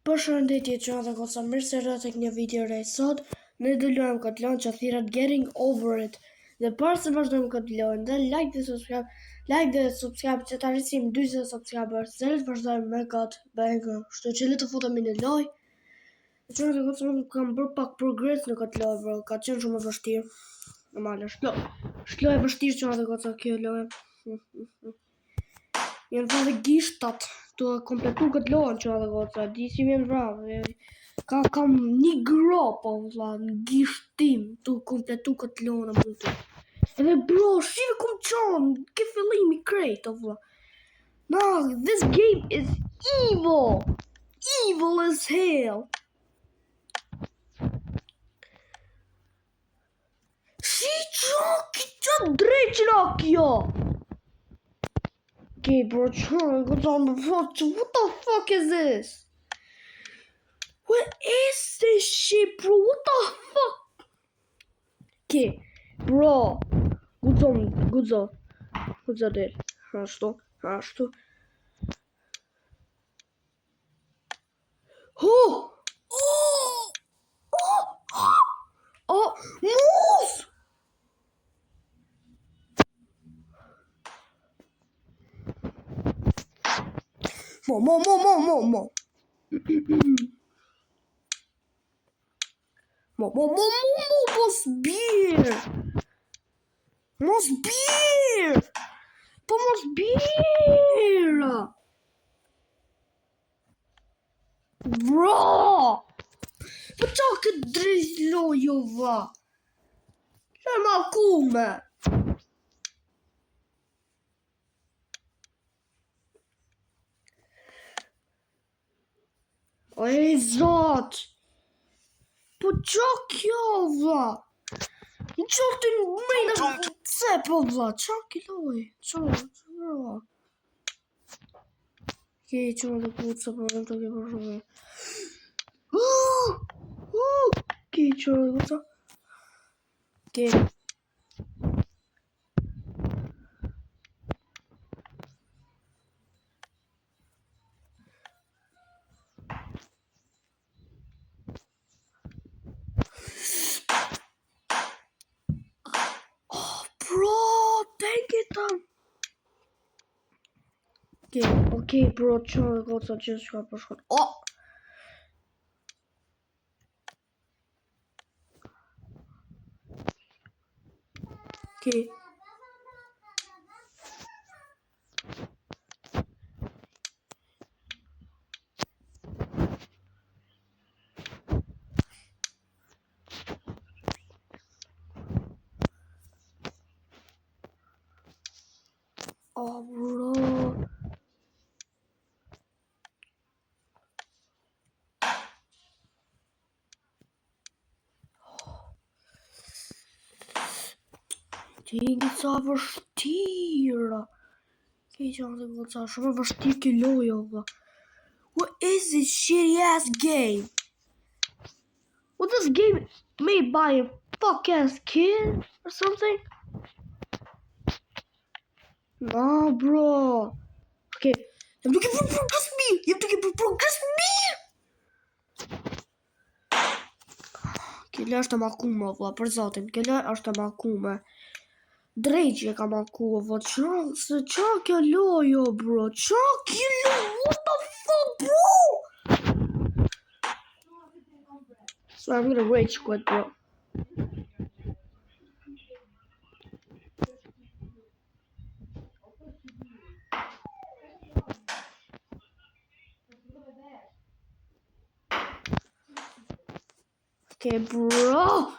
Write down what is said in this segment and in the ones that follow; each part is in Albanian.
Përshëndetje që dhe kosa mirë se rrët e një video rej sot. Ne do luajmë këtë lojë që thirrët Getting Over It. Dhe parë se vazhdojmë këtë lojë, dhe like dhe subscribe që të arrisim 40 subscribers. Dhe vazhdojmë me këtë banger. Kështu që le të futemi në lojë. Që dhe kosa më kam bërë pak progres në këtë lojë, bro. Ka qenë shumë e vështirë. Normale, është lojë e vështirë që dhe kosa kjo lojë. Janë vëllë gishtat të kompletu këtë lojën që dhe goca, di si vjen vrave. Kam një gropo në gishtim të kompletu këtë lojën e mundë. Edhe bro, shire kom qonë, ke fillimi krejt, vëlla. No, this game is evil. Evil as hell. Si qoki që dreqin a kjo? Okay, bro, what the fuck is this? What is this shit, bro? What the fuck? Okay, bro. Gudzo, del. Ashtu. Oh, move! Mo. Mos bir. Po mos bir. Bro. Po çka ke drejlojova? Çfarë kume? Oj, zot! Po qa kjo, vla? Në qa të mëjnë se, po, vla? Qa kiloj? Qa, vla? Ke, qa dhe kuca, po, në të ke për shumë. Ke, qa dhe kuca? Ke. Okay, bro, qa dhe goca gjithë shka për shkot. Okay. Oh, bro. Tingi sa vështira. Ke që dhe goca, shumë vështirë ke loja, vla. What is this shitty ass game? Was this game made by a fuck ass kid or something? Nah, bro. Okay, you have to get progress me. Kjo është e makume, vla, për zotin. Kjo është e makume. Drejqe ka makume, vla. Qa kjo lojo, bro? Qa kjo lojo? What the fuck, bro? So I'm gonna rage quit, bro. Okay, bro.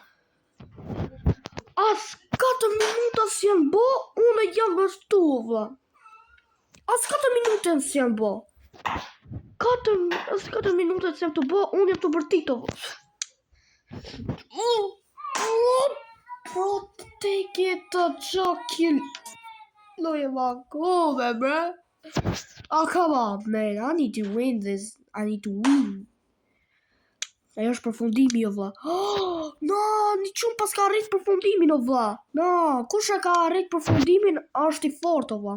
As 4 minuta si janë bo, unë jam vështu, vla. As 4 minuta si janë bo. As 4 minuta si janë të bo, unë jam të bërtito, vla. Bro, take it to Chucky. Loja makume, bro. Oh, come on, man. I need to win this. I need to win. Ajo është përfundimi, o vla. No, një qumë pas ka arrit përfundimin, o vla. No, kush e ka arrit përfundimin është i fort, o vla.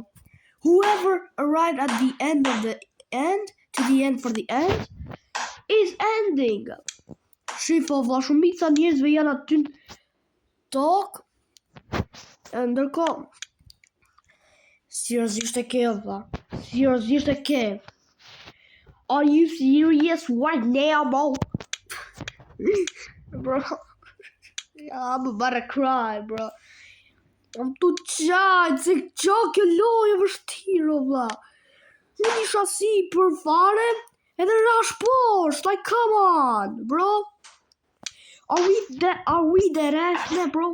Whoever arrived at the end of the end, to the end for the end, is ending. Shifo, valla, shumica njerëzve janë aty në tokë. Ndërkohë, seriozisht e ke, valla. Seriozisht e ke. Are you serious right now, bro? Bro, I'm about to cry, bro. I'm too tired, se qa kjo lojë vështirë, valla. Unë isha si për fare, edhe rash poshtë, like come on, bro. Are we dead ass, ne, bro?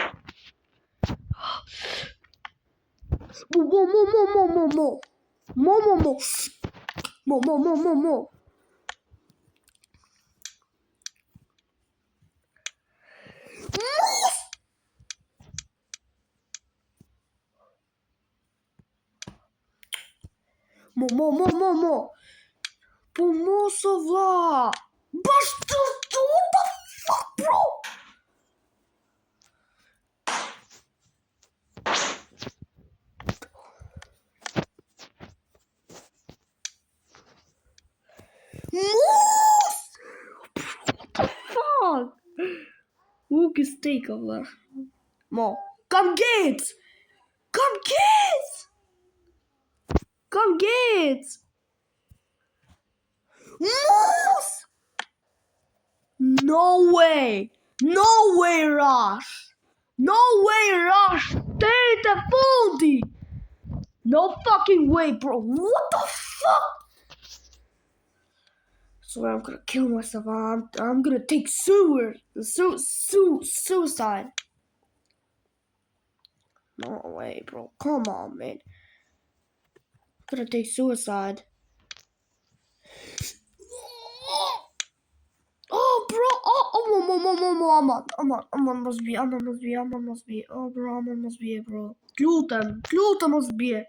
Mo. Po mos o vlla. Bashkë what the fuck, bro? Mos! What the fuck? Who can take of that? Mo, come get! Mos! No way, Rush! Stay the fundi! No fucking way, bro! What the fuck? So I'm gonna kill myself. I'm gonna take suicide. No way, bro. Come on, man. I'm gonna take suicide. Oh, bro. Aman mos bie. Oh, bro, aman mos bie, bro. Lutem mos bie.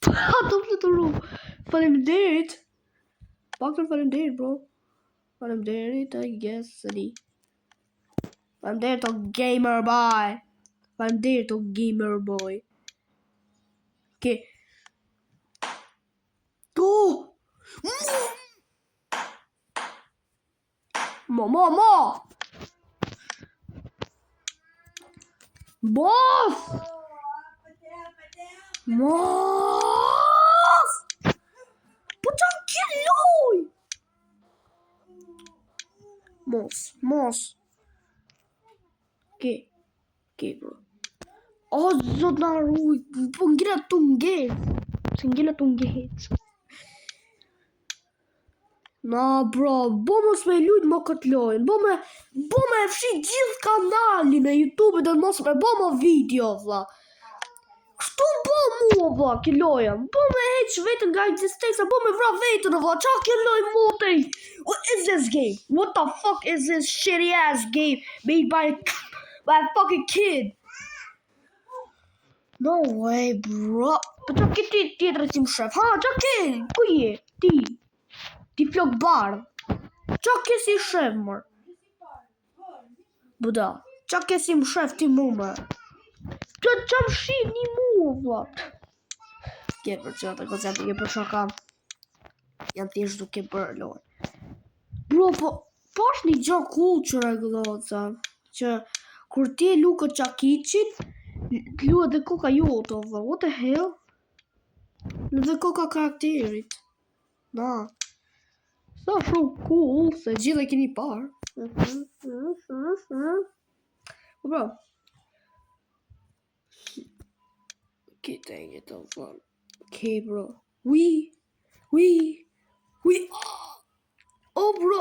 Do të ru. Faleminderit. Paktën faleminderit, bro. Faleminderit, I guess. Faleminderit, gamer boy. Faleminderit, gamer boy. Okay. Go. Mo. Boss. Mos! Po qa killoj! Mos. Ke, bro. O, zot na ruj, po ngjela tu ngec. Se ngjela tu ngec. Na, bro, bo mos me lujt më këtë lojnë. Bo me fshi gjithë kanalin e YouTube dhe mos me bo më video, vlla. Kështu bo mua, vlla, kjo loja. Bo me heq vetën nga existenca, bo me vra vetën, vlla. Qa kjo loj motej? What is this game? What the fuck is this shitty ass game made by a fucking kid? No way, bro. Po qa ki ti tjetër si më shef? Ha, qa ki? Ku je? Ti flok bardh. Qa ki si shef, mër? Buda. Qa ki si më shef ti mu, mër? Qa më shif një mu, vla. Ke për që të koncept ke për shaka. Jam thjesht duke bërë loj. Bro, po është një gjo cool që regulloza. Që kur ti e luka qakicin, lua dhe koka joto, vla. What the hell? Dhe koka karakterit. Na. Sa shumë cool, se gjithë e keni parë. Bro. Okay, dang it, okay, bro. We. Oh, bro.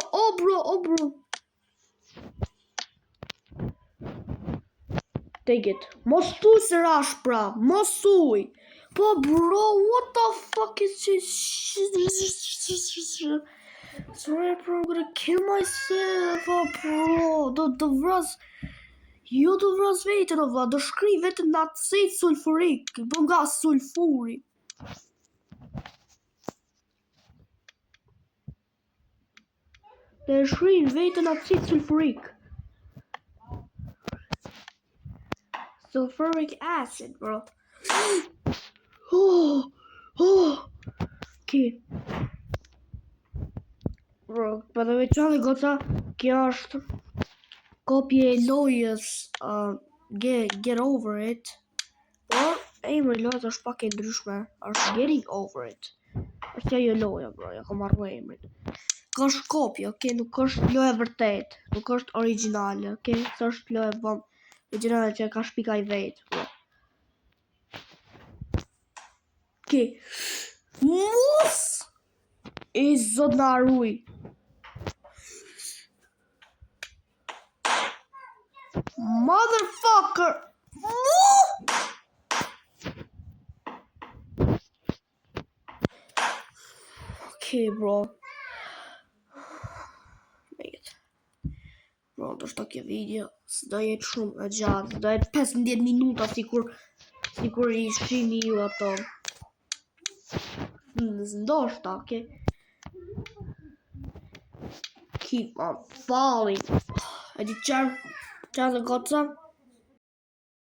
Take it. Mos tuj se rash, pra. Mos tuj. Po, bro, what the fuck is this? Sorry, bro, I'm gonna kill myself, bro. Do vras... Jo do vras vetën, o vla. Do shkri vetën në acid sulfurik. Po nga sulfuri. Do shkri vetën acid sulfurik. Sulfuric acid, bro. Oh. Okay. për të veçanë goca, kjo është kopje e lojës Get Over It, por emri i lojës është pak e ndryshme, është Getting Over It. Është ajo loja, bro, ja kam marrë emrin. Ka është kopje, okay? Nuk është loja vërtet, nuk është originale, okay? Së është loja originale që ka shpika i vetë, bro. Okay. Mos! I zot na arruj. Motherfucker! Okay, bro. Bro, do shta kjo video s'do jetë shumë e gjatë, do jetë 15 minuta sikur i shihni ju ato. Ndoshta, okay? Keep on falling. E di qarë dhe goca?